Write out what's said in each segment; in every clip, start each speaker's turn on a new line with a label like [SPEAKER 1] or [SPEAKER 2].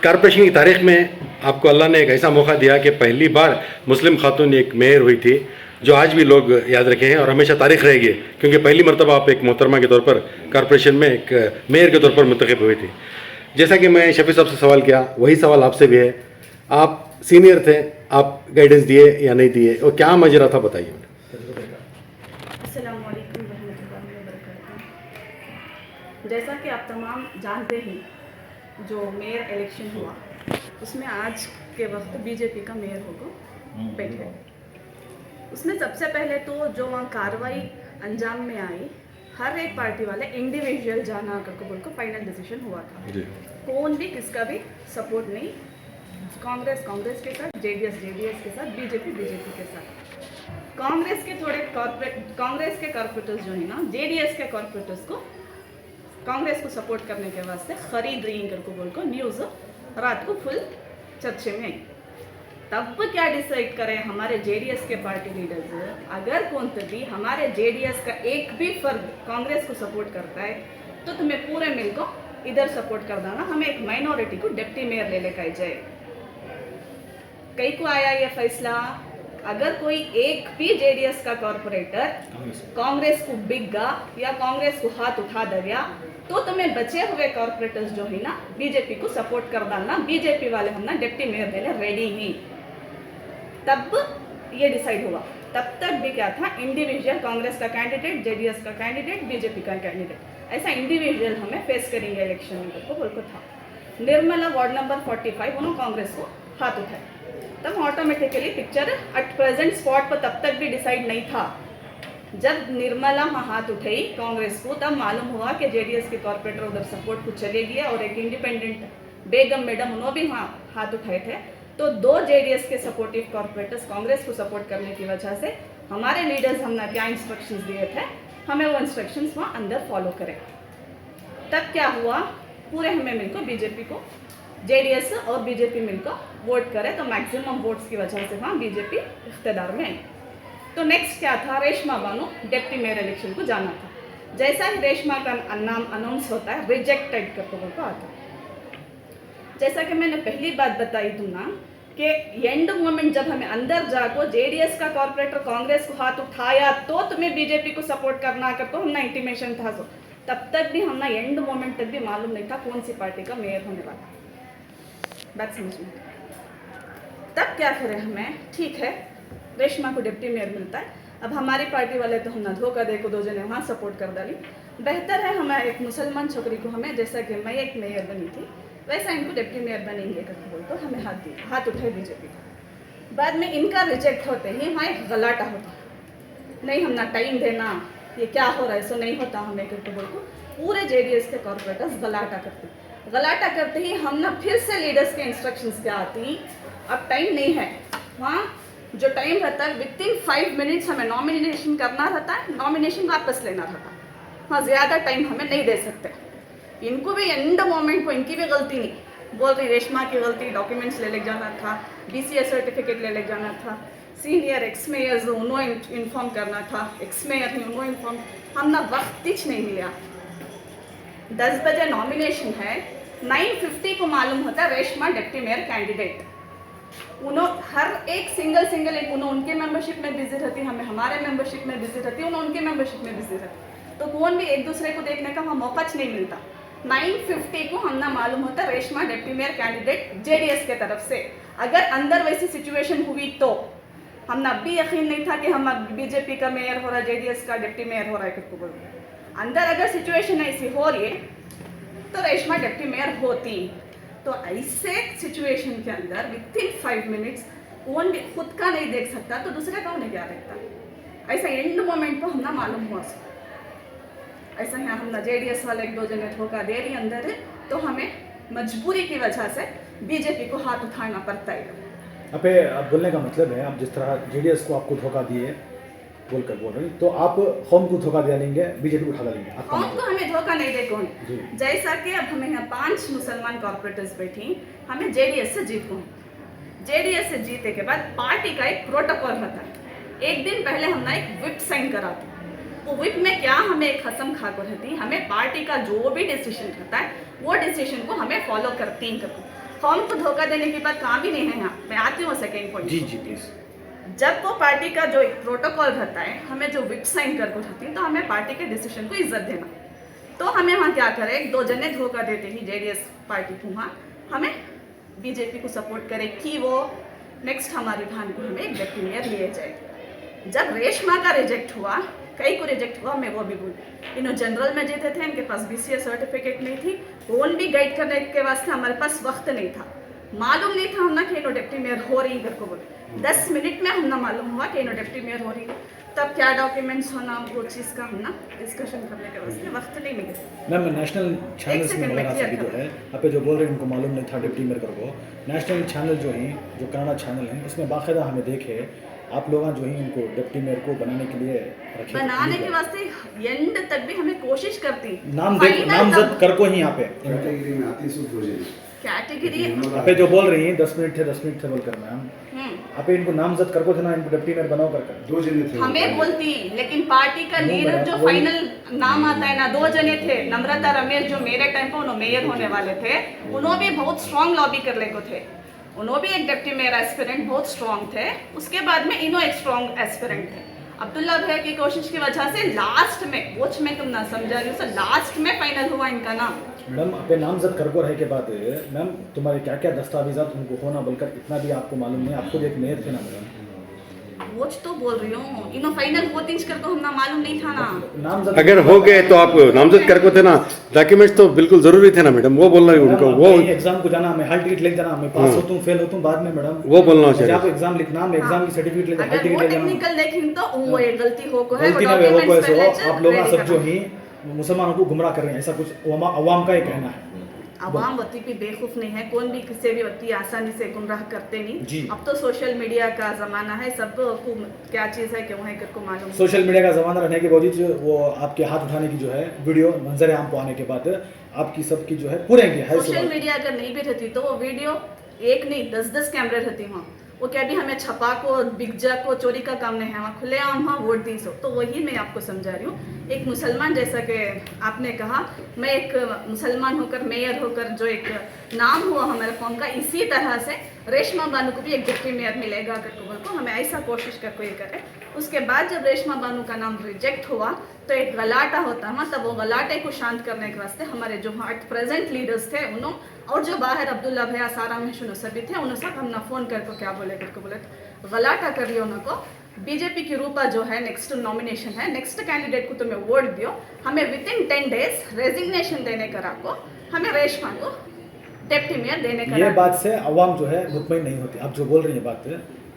[SPEAKER 1] Corporation की तारीख में आपको अल्लाह ने एक ऐसा मौका दिया कि पहली बार मुस्लिम खातून एक मेयर हुई थी, जो आज भी लोग याद रखे हैं और हमेशा तारीख रहेगी, क्योंकि पहली मरतबा आप एक मोहतरमा के तौर पर कारपोरेशन में एक मेयर के तौर पर मुंतखब हुई थी। जैसा कि मैं शफी साहब से सवाल किया, वही सवाल आपसे भी है। आप सीनियर थे, आप गाइडेंस दिए या नहीं दिए, और क्या मजरा था बताइए।
[SPEAKER 2] अस्सलाम वालेकुम रहमतुल्लाहि व बरकातहू। जैसा कि आप तमाम जानते हैं, जो मेयर इलेक्शन हुआ उसमें आज के वक्त बीजेपी का मेयर होगा बैठे। उसमें सबसे पहले तो जो वहाँ कार्रवाई अंजाम में आई, हर एक पार्टी वाले इंडिविजुअल जाना करके बोल को फाइनल डिसीजन हुआ था। कौन भी किसका भी सपोर्ट नहीं, कांग्रेस के साथ, जेडीएस के साथ, बीजेपी के साथ। कांग्रेस के कॉर्पोरेटर्स जो है ना, जेडीएस के कॉर्पोरेटर्स को कांग्रेस को सपोर्ट करने के वास्ते खरीद रही करके बोल को न्यूज़ रात को फुल चर्चे में आई। तब क्या डिसाइड करें हमारे जेडीएस के पार्टी लीडर्स, अगर कौन भी हमारे जेडीएस का एक भी फर्द कांग्रेस को सपोर्ट करता है तो तुम्हें पूरे मिल को इधर सपोर्ट कर देना, हमें एक माइनॉरिटी को डिप्टी मेयर ले लेकर जाए। कई को आया ये फैसला, अगर कोई एक भी जेडीएस का कॉर्पोरेटर कांग्रेस को बिगा या कांग्रेस को हाथ उठा देगा तो तुम्हें बचे हुए कॉर्पोरेटर्स जो है ना बीजेपी को सपोर्ट कर डालना, बीजेपी वाले हम ना डिप्टी मेयर देने रेडी नहीं। तब ये डिसाइड हुआ। तब तक भी क्या था, इंडिविजुअल कांग्रेस का कैंडिडेट, जेडीएस का कैंडिडेट, बीजेपी का कैंडिडेट, ऐसा इंडिविजुअल हमें फेस करेंगे इलेक्शन में को बोल को था। निर्मला वार्ड नंबर 45 उन्होंने कांग्रेस को हाथ उठाए, तब automatically picture at present spot पर तब तक भी डिसाइड नहीं था। जब निर्मला हाथ उठाई कांग्रेस को, तब मालूम हुआ कि जेडीएस के कॉर्पोरेटर उधर सपोर्ट को चले गए और एक इंडिपेंडेंट बेगम मैडम उन्होंने भी वहाँ हाथ उठाए थे। तो दो जेडीएस के सपोर्टिव कॉर्पोरेटर्स कांग्रेस को सपोर्ट करने की वजह से हमारे लीडर्स हमने क्या इंस्ट्रक्शंस दिए थे, हमें वो इंस्ट्रक्शंस वहाँ अंदर फॉलो करें। तब क्या हुआ, पूरे हमें मिलकर बीजेपी को, जेडीएस और बीजेपी मिलकर वोट करे, तो मैक्सिमम वोट्स की वजह से वहाँ बीजेपी इख्तियार में आई। तो नेक्स्ट क्या था, Reshma Bano deputy mayor election को जाना था। जैसा ही रेशमा का नाम अनाउंस होता है, रिजेक्टेड करके बोल आता है। जैसा कि मैंने पहली बात बताई थी ना कि एंड मोमेंट जब हमें अंदर जाको जेडीएस का कॉर्पोरेटर कांग्रेस को हाथ उठाया तो तुम्हें बीजेपी को सपोर्ट करना कर तो हमने इंटीमेशन था। सो तब तक भी हमने एंड मोमेंट तक भी मालूम नहीं था कौन सी पार्टी का मेयर होने वाला। बात समझ में? तब क्या करें हमें, ठीक है रेशमा को डिप्टी मेयर मिलता है, अब हमारी पार्टी वाले तो हमने धोखा दे को दो जने वहाँ सपोर्ट कर डाली। बेहतर है हमें एक मुसलमान छोकरी को, हमें जैसा कि मैं एक मेयर बनी थी वैसा इनको डिप्टी मेयर बनेंगे करके बोल तो हमें हाथ उठाए बीजेपी को। बाद में इनका रिजेक्ट होते ही वहाँ एक गलाटा होता, नहीं हमना टाइम देना, ये क्या हो रहा है, सो नहीं होता हमें करके बोल को पूरे जेडीएस के कॉर्पोरेटर्स गलाटा करते ही हम ना फिर से लीडर्स के इंस्ट्रक्शंस क्या आती, अब टाइम नहीं है। वहाँ जो टाइम रहता है विथिन 5 मिनट्स हमें नॉमिनेशन करना रहता है, नॉमिनेशन वापस लेना रहता है, वहाँ ज़्यादा टाइम हमें नहीं दे सकते। इनको भी एंड मोमेंट को इनकी भी गलती नहीं, बोल रही रेशमा की गलती, डॉक्यूमेंट्स ले जाना था, बीसीएस सर्टिफिकेट ले जाना था, सीनियर एक्स मेयर्स उन्होंने इन्फॉर्म करना था, एक्स मेयर ही उन्होंने इन्फॉर्म, हमने वक्त ही नहीं मिला। 10 बजे नॉमिनेशन है, 9:50 को मालूम होता है रेशमा डिप्टी मेयर कैंडिडेट। उन्होंने हर एक सिंगल उन्होंने उनके मेंबरशिप में बिजी रहती, हमें हमारे मेंबरशिप में बिजी रहती, उन्होंने उनके मेंबरशिप में बिजी रहती, तो कौन भी एक दूसरे को देखने का वहाँ मौका नहीं मिलता। 9:50 को हमने मालूम होता Reshma deputy mayor candidate JDS के तरफ से। अगर अंदर वैसी सिचुएशन हुई तो हमने अब भी यकीन नहीं था कि हम बीजेपी का मेयर हो रहा है, जेडीएस का डिप्टी मेयर हो रहा है किसको बोल, अंदर अगर सिचुएशन ऐसी हो रही है तो रेशमा डिप्टी मेयर होती। तो ऐसे सिचुएशन के अंदर विथिन 5 मिनट्स कौन भी खुद का नहीं देख सकता तो दूसरे का उन्हें क्या देखता, ऐसा एंड मोमेंट पर हमने मालूम हुआ। ऐसा यहाँ हमने जेडीएस वाले एक दो जगह धोखा दे रही अंदर है, तो हमें मजबूरी की वजह से बीजेपी को हाथ उठाना पड़ता है।
[SPEAKER 3] अब बोलने का मतलब है, आप जिस तरह जेडीएस को आपको धोखा दिए बोलकर बोल रही, तो आप कौन को धोखा दिया लेंगे, बीजेपी को उठा लेंगे?
[SPEAKER 2] कौन को हमें धोखा नहीं दे कौन, जैसा कि अब हमें यहाँ 5 मुसलमान कॉर्पोरेटर्स बैठी, हमें जेडीएस से जीत को, जेडीएस से जीते के बाद पार्टी का एक प्रोटोकॉल रहता है। एक दिन पहले हमने एक विप साइन करा था, विप में क्या हमें एक कसम खा कर रहती, हमें पार्टी का जो भी डिसीजन रहता है वो डिसीजन को हमें फॉलो करती हैं। कौन को धोखा देने की बात कहाँ भी नहीं है यहाँ। मैं आती हूँ सेकेंड पॉइंट।
[SPEAKER 3] जी जी प्लीज।
[SPEAKER 2] जब वो पार्टी का जो एक प्रोटोकॉल रहता है, हमें जो विप साइन करके रहती है, तो हमें पार्टी के डिसीजन को इज्जत देना। तो हमें वहाँ क्या करें, 2 जने धोखा देते ही जेडीएस पार्टी को वहाँ हमें बीजेपी को सपोर्ट करे कि वो नेक्स्ट हमारी भान को हमें एक डिप्टी मेयर लिए जाए। जब रेशमा का रिजेक्ट हुआ, कई को रिजेक्ट हुआ, मैं वो भी बोली, इन्होंने जनरल में जीते थे, इनके पास BCA सर्टिफिकेट नहीं थी, कौन भी गाइड करने के वास्ते हमारे पास वक्त नहीं था, मालूम नहीं था हमने कि इन्होंने डिप्टी मेयर हो रही करके बोले। 10 मिनट में हमने मालूम हुआ कि इन्होंने डिप्टी मेयर हो रही है। तब क्या डॉक्यूमेंट्स होना, वो चीज़ का हमने डिस्कशन करने के वास्ते वक्त नहीं मिले।
[SPEAKER 3] मैम नेशनल चैनल्स में वगैरह सभी जो है आप पे जो बोल रहे हैं उनको मालूम नहीं था डिप्टी मेयर को, नेशनल चैनल जो हैं, जो कन्नड़ा चैनल हैं, उसमें बाकायदा हमें देखे आप लोग जो हैं उनको डिप्टी मेयर को बनाने के लिए रखे,
[SPEAKER 2] बनाने के वास्ते एंड तक भी हमें कोशिश करती,
[SPEAKER 3] नामजद कर को ही यहाँ पे
[SPEAKER 4] कैटेगरी में आती है
[SPEAKER 2] कैटेगरी
[SPEAKER 3] आप जो बोल रही हैं 10 मिनट थे बोलकर मैम, आप इनको नामजद कर को थे ना, इनको डिप्टी मेयर बनाओ कर
[SPEAKER 4] 2 जने थे
[SPEAKER 2] हमें बोलती, लेकिन पार्टी का लीडर जो फाइनल नाम आता है ना, 2 जने थे, नम्रता रमेश जो मेरे टाइम पर उन्होंने मेयर होने वाले थे, उन्होंने भी बहुत स्ट्रॉन्ग लॉबी कर ले को थे, उन्होंने भी एक डिप्टी मेयर एस्पिरेंट बहुत स्ट्रॉन्ग थे। उसके बाद में इन्हों एक स्ट्रॉन्ग एस्पिरेंट थे। अब्दुल्ला भैया की कोशिश की वजह से लास्ट में, वो में तुम ना समझा रही हो, सर लास्ट में फाइनल हुआ इनका नाम।
[SPEAKER 3] मैम आपे नामजद कर को रहे के बाद मैम तुम्हारे क्या क्या दस्तावेजात उनको होना बोलकर इतना भी आपको मालूम नहीं, आप खुद एक मेयर थे ना मैडम,
[SPEAKER 2] वो तो बोल रही हूँ, इन्हों फाइनल वो थिंग्स करके हमना मालूम नहीं था ना।
[SPEAKER 3] नामजद
[SPEAKER 1] अगर हो गए तो आप नामजद करके थे ना, डॉक्यूमेंट्स तो बिल्कुल जरूरी थे ना मैडम, वो बोलना है उनको, वो
[SPEAKER 3] एग्जाम को जाना, मैं हॉल टिकट लेके जाना, मैं पास होता हूँ फेल होता हूँ बाद में मैडम,
[SPEAKER 1] वो बोलना चाहिए।
[SPEAKER 3] आप एग्जाम लिखना, मैं एग्जाम की सर्टिफिकेट लेके हॉल
[SPEAKER 2] अगर
[SPEAKER 3] टिकट
[SPEAKER 2] वो
[SPEAKER 3] ले जाना,
[SPEAKER 2] टेक्निकल देखें तो वो एक गलती हो को है,
[SPEAKER 3] गलती ना वो को ऐसे आप लोग सब जो ही मुसलमानों को गुमराह कर रहे हैं, ऐसा कुछ अवाम का ही कहना है।
[SPEAKER 2] अवाम वती भी बेवकूफ़ नहीं है, कौन भी किसी भी वती आसानी से गुमराह करते
[SPEAKER 3] जी।
[SPEAKER 2] नहीं। अब तो सोशल मीडिया का ज़माना है, सबको क्या चीज़ है क्यों है करको मालूम।
[SPEAKER 3] सोशल मीडिया का ज़माना रहने के बावजूद वो आपके हाथ उठाने की जो है वीडियो मंजर आम को आने के बाद आपकी सबकी जो है पूरे की है।
[SPEAKER 2] सोशल मीडिया अगर नहीं भी रहती तो वो वीडियो एक नहीं 10-10 कैमरे रहती वहाँ, वो क्या भी हमें छपा को बिगजा को चोरी का काम नहीं है, वहाँ खुलेआम वहाँ वोट दी सो। तो वही मैं आपको समझा रही हूँ, एक मुसलमान जैसा कि आपने कहा, मैं एक मुसलमान होकर मेयर होकर जो एक नाम हुआ हमारे कौम का, इसी तरह से रेशमा बानू को भी एक डिप्टी मेयर मिलेगा अगर को हमें ऐसा कोशिश कर कोई करे। उसके बाद जब रेशमा बानू का नाम रिजेक्ट हुआ तो एक गलाटा होता है, तब वो गलाटे को शांत करने के वास्ते हमारे जो एट प्रेजेंट लीडर्स थे उन्होंने, और जो बाहर अब्दुल्ला भैया सारा महशून सभी थे, उन्होंने सब हमने फ़ोन करके क्या बोले करके बोले गलाटा कर लियो उनको। बीजेपी की रूपा जो है नेक्स्ट नॉमिनेशन है, नेक्स्ट कैंडिडेट को तुम्हें वोट दियो, हमें विदिन 10 डेज रेजिग्नेशन देने करा को, हमें रेशमा को डिप्टी मेयर देने का।
[SPEAKER 3] ये बात से अवाम जो है मुतमईन नहीं होती, आप जो बोल रही हैं बात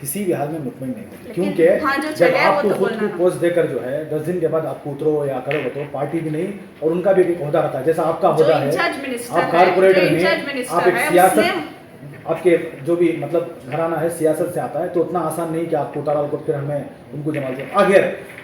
[SPEAKER 3] किसी भी हाल में मुतमईन नहीं होती, क्योंकि
[SPEAKER 2] हाँ, जो
[SPEAKER 3] जब
[SPEAKER 2] चले वो
[SPEAKER 3] आपको
[SPEAKER 2] तो
[SPEAKER 3] खुद
[SPEAKER 2] बोलना
[SPEAKER 3] को
[SPEAKER 2] ना।
[SPEAKER 3] पोस्ट देकर जो है 10 दिन के बाद आपको उतरो या करो तो पार्टी भी नहीं, और उनका भी एक ओहदा रहता है, जैसा आपका
[SPEAKER 2] जो
[SPEAKER 3] ओहदा है,
[SPEAKER 2] इंचार्ज मिनिस्टर
[SPEAKER 3] आप
[SPEAKER 2] है,
[SPEAKER 3] कारपोरेटर
[SPEAKER 2] जो इंचार्ज
[SPEAKER 3] हैं,
[SPEAKER 2] मिनिस्टर
[SPEAKER 3] आप एक
[SPEAKER 2] है,
[SPEAKER 3] सियासत,
[SPEAKER 2] उसने-
[SPEAKER 3] आपके जो भी मतलब घराना है सियासत से आता है, तो उतना आसान नहीं कि आपको उतारा को फिर हमें उनको जमा दे।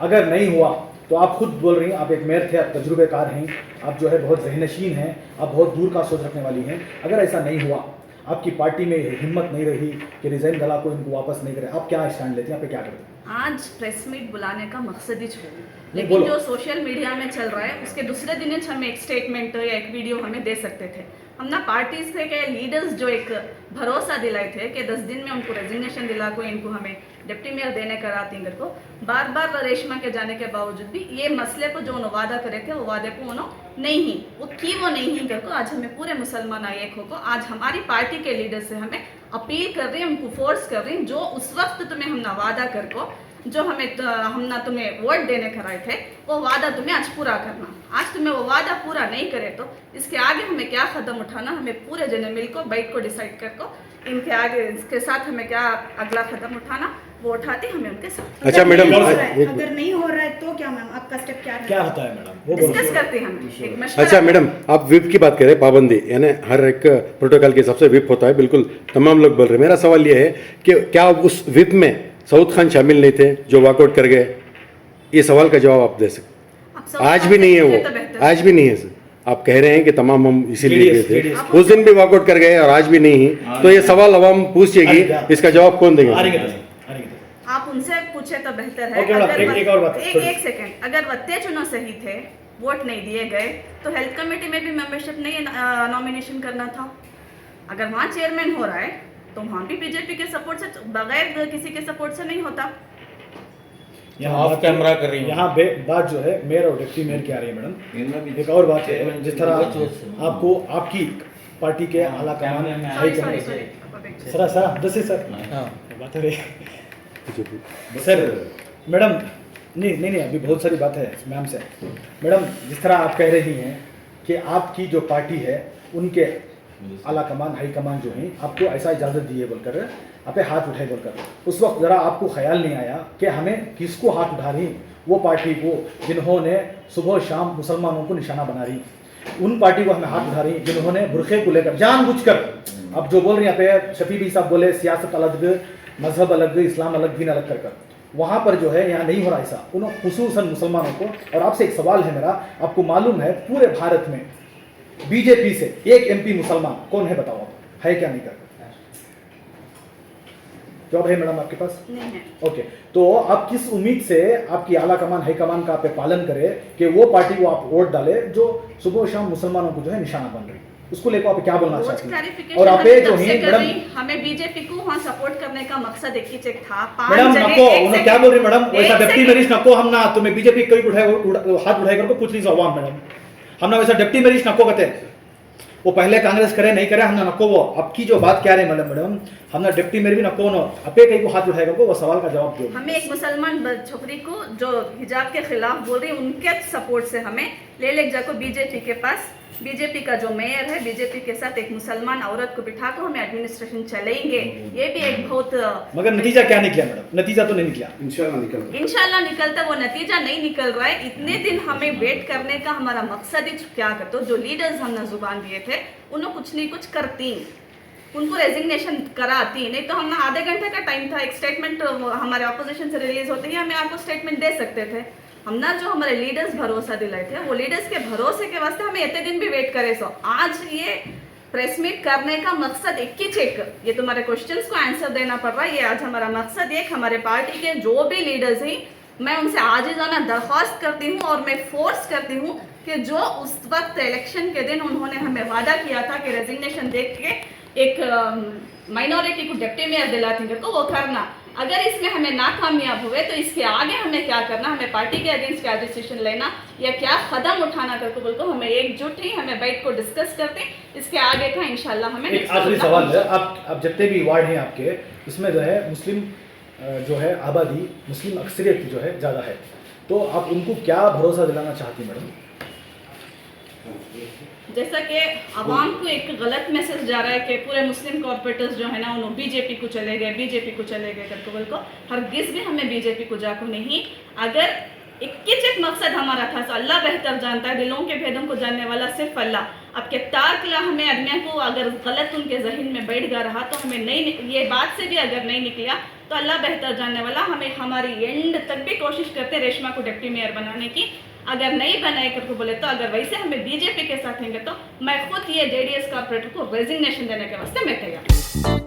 [SPEAKER 3] अगर नहीं हुआ तो आप खुद बोल रही हैं, आप एक मेयर थे, आप तजुर्बेकार हैं, आप जो है बहुत जहनशीन हैं, आप बहुत दूर का सोच रखने वाली हैं। अगर ऐसा नहीं हुआ, आपकी पार्टी में हिम्मत नहीं रही कि रिजाइन दला को इनको वापस नहीं करे, आप क्या स्टैंड लेते हैं, आप क्या करते हैं?
[SPEAKER 2] आज प्रेस मीट बुलाने का मकसद ही छोड़ो,
[SPEAKER 3] नहीं,
[SPEAKER 2] लेकिन
[SPEAKER 3] बोलो।
[SPEAKER 2] जो सोशल मीडिया में चल रहा है उसके दूसरे दिन ही हमें एक स्टेटमेंट या एक वीडियो हमें दे सकते थे। हम ना पार्टीज के लीडर्स जो एक भरोसा दिलाए थे कि 10 दिन में उनको रेजिग्नेशन दिला को इनको हमें डिप्टी मेयर देने का रातिंगर को, बार बार रेशमा के जाने के बावजूद भी ये मसले को जो उन्होंने वादा करे थे वो वादे को उन्होंने नहीं ही वो की वो नहीं ही करको आज हमें पूरे मुसलमान एक हो को आज हमारी पार्टी के लीडर से हमें अपील कर रही हैं, उनको फोर्स कर रही हैं, जो उस वक्त तुम्हें हमने वादा कर को जो हम ना तुम्हें वोट देने कराए थे वो वादा तुम्हें आज पूरा करना। आज तुम्हें वो वादा पूरा नहीं करे तो इसके आगे हमें क्या कदम उठाना, हमें पूरे जने मिलकर बैठ को डिसाइड कर को इनके आगे इसके साथ हमें क्या अगला कदम उठाना वो उठाते हमें उनके साथ।
[SPEAKER 1] अच्छा मैडम,
[SPEAKER 5] अगर नहीं हो रहा है तो क्या मैम आपका स्टेप क्या
[SPEAKER 3] होता है मैडम, वो बोलो।
[SPEAKER 2] डिस्कस करते हैं हम एक मशवरा।
[SPEAKER 1] अच्छा मैडम, आप विप की बात करें, पाबंदी यानी हर एक प्रोटोकॉल के हिसाब से विप होता है, बिल्कुल तमाम लोग बोल रहे हैं। मेरा सवाल ये है कि क्या उस विप में सऊद खान शामिल नहीं थे जो वॉकआउट कर गए? ये सवाल का जवाब आप दे सकते। आज भी नहीं है वो, आज भी नहीं है सर। आप कह रहे हैं कि तमाम हम इसीलिए गए थे, उस दिन भी वॉकआउट कर गए और आज भी नहीं है, तो ये सवाल अवाम पूछेगी, इसका जवाब कौन देगा?
[SPEAKER 2] आप उनसे पूछ पूछे तो बेहतर है।
[SPEAKER 3] ओके मैडम,
[SPEAKER 2] अगर
[SPEAKER 3] एक और बात,
[SPEAKER 2] एक सेकंड, अगर वत्ते चुनाव सही थे, वोट नहीं दिए गए, तो हेल्थ कमेटी में भी मेंबरशिप नहीं नॉमिनेशन करना था। अगर वहाँ चेयरमैन हो रहा है तो वहाँ भी बीजेपी के सपोर्ट से, बगैर किसी के सपोर्ट से नहीं होता।
[SPEAKER 3] यहाँ
[SPEAKER 6] ऑफ कैमरा कर रही हूँ।
[SPEAKER 3] यहाँ बात जो है मेयर और डिप्टी मेयर की आ रही है मैडम। एक और बात है, जिस तरह आपको आपकी पार्टी के आला कमान हाई
[SPEAKER 2] सॉरी
[SPEAKER 3] कमान
[SPEAKER 2] सॉरी
[SPEAKER 3] सर दस है सर
[SPEAKER 6] हाँ।
[SPEAKER 3] बात है सर मैडम नहीं अभी बहुत सारी बात है मैम से। मैडम जिस तरह आप कह रही हैं कि आपकी जो पार्टी है उनके आला कमान हाई कमान जो है आपको ऐसा इजाज़त दिए बोलकर आप पे हाथ उठाए बोलकर, उस वक्त ज़रा आपको ख्याल नहीं आया कि हमें किसको हाथ उठा रही, वो पार्टी को जिन्होंने सुबह शाम मुसलमानों को निशाना बना रही, उन पार्टी को हमें हाथ उठा रही जिन्होंने बुरखे को लेकर जानबूझकर, अब जो बोल रही हैं यहाँ पे शफी भी साहब बोले सियासत अलग, मजहब अलग, इस्लाम अलग, दीन अलग कर वहाँ पर जो है यहाँ नहीं हो रहा ऐसा, उन खुसूसन मुसलमानों को। और आपसे एक सवाल है मेरा, आपको मालूम है पूरे भारत में बीजेपी से एक एमपी मुसलमान कौन है, बताओ आप, है क्या नहीं करता? जवाब है मैडम आपके पास?
[SPEAKER 2] नहीं है।
[SPEAKER 3] ओके, तो आप किस उम्मीद से आपकी आला कमान हाई कमान का आप पे पालन करे कि वो पार्टी को आप वोट डाले जो सुबह शाम मुसलमानों को जो है निशाना बन रही, उसको लेकर आप क्या बोलना चाहते हैं? और आप जो है मैडम,
[SPEAKER 2] हमें बीजेपी को वहाँ सपोर्ट करने का मकसद एक ही चेक था।
[SPEAKER 3] मैडम नको उन्हें क्या बोल रही मैडम, वैसा डिप्टी मेरिस नको हम ना तुम्हें बीजेपी कोई हाथ उठाएगा को कुछ नहीं सवाल मैडम, हम ना वैसा डिप्टी मेरिस नको कहते, वो पहले कांग्रेस करे नहीं करे हम ना नको, वो आपकी जो बात क्या रहे मैडम हम ना डिप्टी मेरी भी नको नो अपे कहीं को हाथ उठाएगा को वो सवाल का जवाब दो।
[SPEAKER 2] हमें एक मुसलमान छोकरी को जो हिजाब के खिलाफ बोल रही उनके सपोर्ट से हमें ले जाकर बीजेपी के पास, बीजेपी का जो मेयर है बीजेपी के साथ एक मुसलमान औरत को बिठाकर हमें एडमिनिस्ट्रेशन चलेंगे, ये भी एक बहुत,
[SPEAKER 3] मगर नतीजा क्या निकला मैडम? नतीजा तो नहीं निकला।
[SPEAKER 2] इंशाल्लाह निकलता, वो नतीजा नहीं निकल रहा है। इतने दिन हमें वेट करने का हमारा मकसद ही क्या करते, जो लीडर्स हमने जुबान दिए थे उन्होंने कुछ नहीं कुछ करती, उनको रेजिग्नेशन कराती, नहीं तो हम आधे घंटे का टाइम था, एक स्टेटमेंट हमारे ऑपोजिशन से रिलीज होते ही हमें आपको स्टेटमेंट दे सकते थे। हम ना जो हमारे लीडर्स भरोसा दिलाए थे, वो लीडर्स के भरोसे के वास्ते हमें इतने दिन भी वेट करे। सो आज ये प्रेस मीट करने का मकसद एक ही चेक, ये तुम्हारे क्वेश्चंस को आंसर देना पड़ रहा है, ये आज हमारा मकसद एक, हमारे पार्टी के जो भी लीडर्स हैं मैं उनसे आजिज़ाना दरख्वास्त करती हूँ और मैं फोर्स करती हूँ कि जो उस वक्त इलेक्शन के दिन उन्होंने हमें वादा किया था कि रेजिग्नेशन देख के एक माइनॉरिटी को डिप्टी मेयर दिलाती को वो करना। अगर इसमें हमें नाकामयाब हुए तो इसके आगे हमें क्या करना, हमें पार्टी के अगेंस्ट क्या डिसीजन लेना या क्या कदम उठाना करके बोल को हमें एकजुट ही हमें बैठ को डिस्कस करते, इसके आगे का इंशाल्लाह हमें।
[SPEAKER 3] एक आखिरी सवाल है, आप जितने भी वार्ड हैं आपके, इसमें जो है मुस्लिम जो है आबादी, मुस्लिम अक्सरियत जो है ज़्यादा है, तो आप उनको क्या भरोसा दिलाना चाहती मैडम?
[SPEAKER 2] जैसा कि आवाम को एक गलत मैसेज जा रहा है कि पूरे मुस्लिम कॉर्पोरेटर्स जो है ना उन्होंने बीजेपी को चले गए करके बोल को, हरगिज़ भी हमें बीजेपी को जाको नहीं। अगर 21 मकसद हमारा था, तो अल्लाह बेहतर जानता है, दिलों के भेदों को जानने वाला सिर्फ अल्लाह। अब के तारकला हमें आदमियों को अगर गलत उनके जहन में बैठ गया रहा तो हमें नहीं, ये बात से भी अगर नहीं निकला तो अल्लाह बेहतर जानने वाला, हमें हमारी एंड तक भी कोशिश करते रेशमा को डिप्टी मेयर बनाने की। अगर नहीं बनाए करके बोले तो अगर वैसे हमें बीजेपी के साथ लेंगे तो मैं खुद ये जेडीएस कॉर्पोरेटर को रेजिग्नेशन देने के वास्ते मैं तैयार।